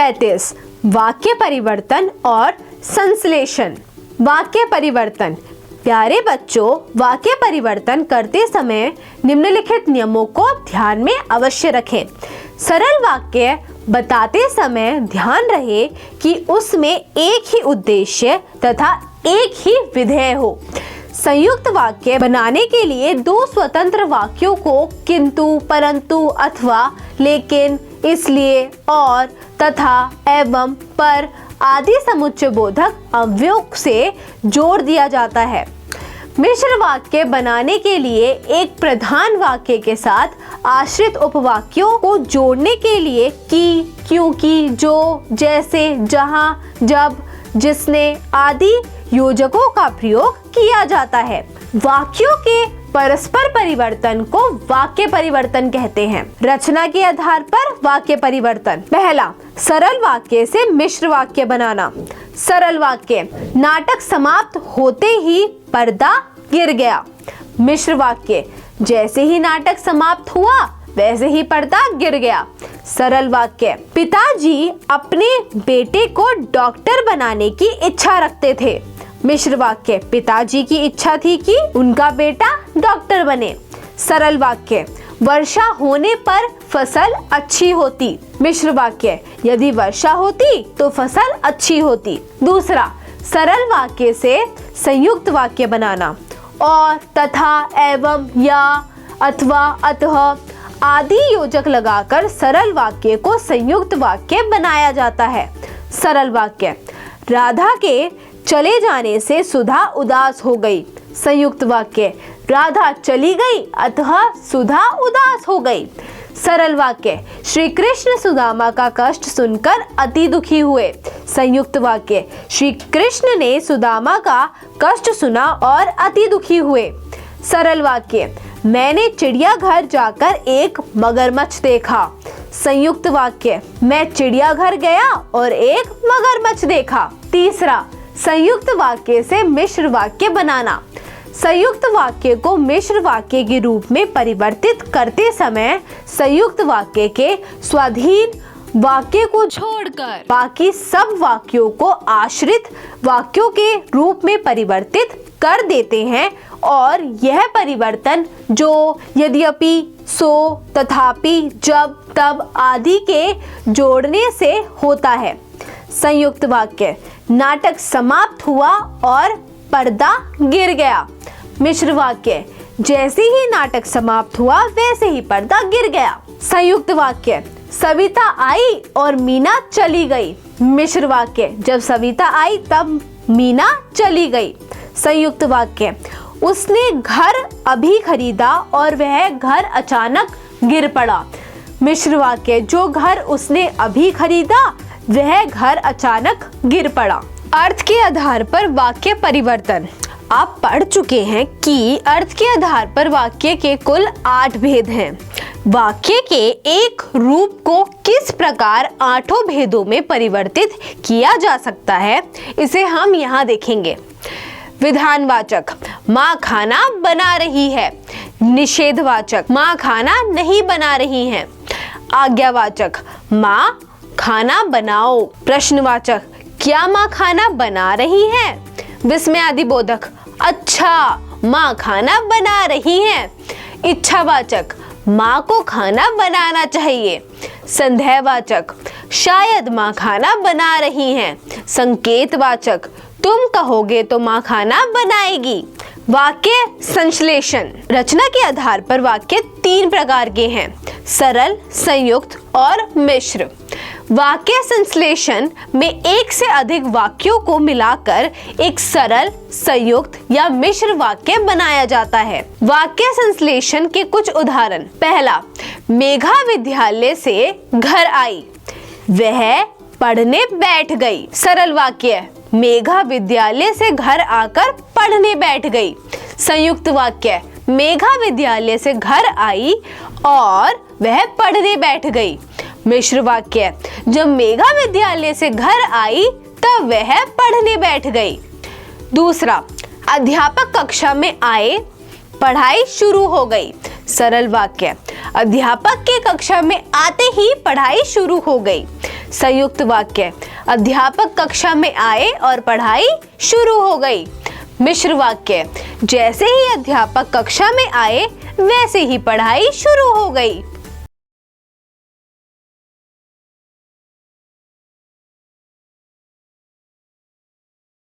35 वाक्य परिवर्तन और संश्लेषण। वाक्य परिवर्तन। प्यारे बच्चों, वाक्य परिवर्तन करते समय निम्नलिखित नियमों को ध्यान में अवश्य रखें। सरल वाक्य बताते समय ध्यान रहे कि उसमें एक ही उद्देश्य तथा एक ही विधेय हो। संयुक्त वाक्य बनाने के लिए दो स्वतंत्र वाक्यों को किंतु, परंतु, अथवा, लेकिन, इसलिए, और, तथा, एवं, पर आदि समुच्चय बोधक अवयवों से जोड़ दिया जाता है। मिश्र वाक्य बनाने के लिए एक प्रधान वाक्य के साथ आश्रित उपवाक्यों को जोड़ने के लिए कि, क्योंकि, जो, जैसे, जहां, जब, जिसने आदि योजकों का प्रयोग किया जाता है। वाक्यों के परस्पर परिवर्तन को वाक्य परिवर्तन कहते हैं। रचना के आधार पर वाक्य परिवर्तन। पहला, सरल वाक्य से मिश्र वाक्य बनाना। सरल वाक्य, नाटक समाप्त होते ही पर्दा गिर गया। मिश्र वाक्य, जैसे ही नाटक समाप्त हुआ वैसे ही पर्दा गिर गया। सरल वाक्य, पिताजी अपने बेटे को डॉक्टर बनाने की इच्छा रखते थे। मिश्र वाक्य, पिताजी की इच्छा थी कि उनका बेटा डॉक्टर बने। सरल वाक्य, वर्षा होने पर फसल अच्छी होती। मिश्र वाक्य, यदि वर्षा होती तो फसल अच्छी होती। दूसरा, सरल वाक्य से संयुक्त वाक्य बनाना। और, तथा, एवं, या, अथवा, अतः आदि योजक लगाकर सरल वाक्य को संयुक्त वाक्य बनाया जाता है। सरल वाक्य, राधा के चले जाने से सुधा उदास हो गई। संयुक्त वाक्य, राधा चली गई अतः सुधा उदास हो गई। सरल वाक्य, श्री कृष्ण सुदामा का कष्ट सुनकर अति दुखी हुए। संयुक्त वाक्य, श्री कृष्ण ने सुदामा का कष्ट सुना और अति दुखी हुए। सरल वाक्य, मैंने चिड़ियाघर जाकर एक मगरमच्छ देखा। संयुक्त वाक्य, मैं चिड़ियाघर गया और एक मगरमच्छ देखा। तीसरा, संयुक्त वाक्य से मिश्र वाक्य बनाना। संयुक्त वाक्य को मिश्र वाक्य के रूप में परिवर्तित करते समय संयुक्त वाक्य के स्वाधीन वाक्य को छोड़कर बाकी सब वाक्यों को आश्रित वाक्यों के रूप में परिवर्तित कर देते हैं और यह परिवर्तन जो, यद्यपि, सो, तथापि, जब, तब आदि के जोड़ने से होता है। संयुक्त वाक्य, नाटक समाप्त हुआ और पर्दा गिर गया। मिश्र वाक्य, जैसे ही नाटक समाप्त हुआ वैसे ही पर्दा गिर गया। संयुक्त वाक्य, सविता आई और मीना चली गई। मिश्र वाक्य, जब सविता आई तब मीना चली गई। संयुक्त वाक्य, उसने घर अभी खरीदा और वह घर अचानक गिर पड़ा। मिश्र वाक्य, जो घर उसने अभी खरीदा वह घर अचानक गिर पड़ा। अर्थ के आधार पर वाक्य परिवर्तन। आप पढ़ चुके हैं कि अर्थ के आधार पर वाक्य के कुल 8 भेद हैं। वाक्य के एक रूप को किस प्रकार 8 भेदों में परिवर्तित किया जा सकता है, इसे हम यहाँ देखेंगे। विधानवाचक, माँ खाना बना रही है। निषेधवाचक, माँ खाना नहीं बना रही है। आज्ञावाचक, माँ खाना बनाओ। प्रश्नवाचक, क्या माँ खाना बना रही है। विस्मयादिबोधक, अच्छा माँ खाना बना रही है। इच्छावाचक, माँ को खाना बनाना चाहिए। संदेहवाचक, शायद माँ खाना बना रही हैं। संकेतवाचक, तुम कहोगे तो माँ खाना बनाएगी। वाक्य संश्लेषण। रचना के आधार पर वाक्य 3 प्रकार के हैं: सरल, संयुक्त और मिश्र। वाक्य संश्लेषण में एक से अधिक वाक्यों को मिलाकर एक सरल, संयुक्त या मिश्र वाक्य बनाया जाता है। वाक्य संश्लेषण के कुछ उदाहरण। पहला, मेघा विद्यालय से घर आई, वह पढ़ने बैठ गई। सरल वाक्य, मेघा विद्यालय से घर आकर पढ़ने बैठ गई। संयुक्त वाक्य, मेघा विद्यालय से घर आई और वह पढ़ने बैठ गई। मिश्र वाक्य, जब मेघा विद्यालय से घर आई तब वह पढ़ने बैठ गई। दूसरा, अध्यापक कक्षा में आए, पढ़ाई शुरू हो गई। सरल वाक्य, अध्यापक के कक्षा में आते ही पढ़ाई शुरू हो गई। संयुक्त वाक्य, अध्यापक कक्षा में आए और पढ़ाई शुरू हो गई। मिश्र वाक्य, जैसे ही अध्यापक कक्षा में आए वैसे ही पढ़ाई शुरू हो गई।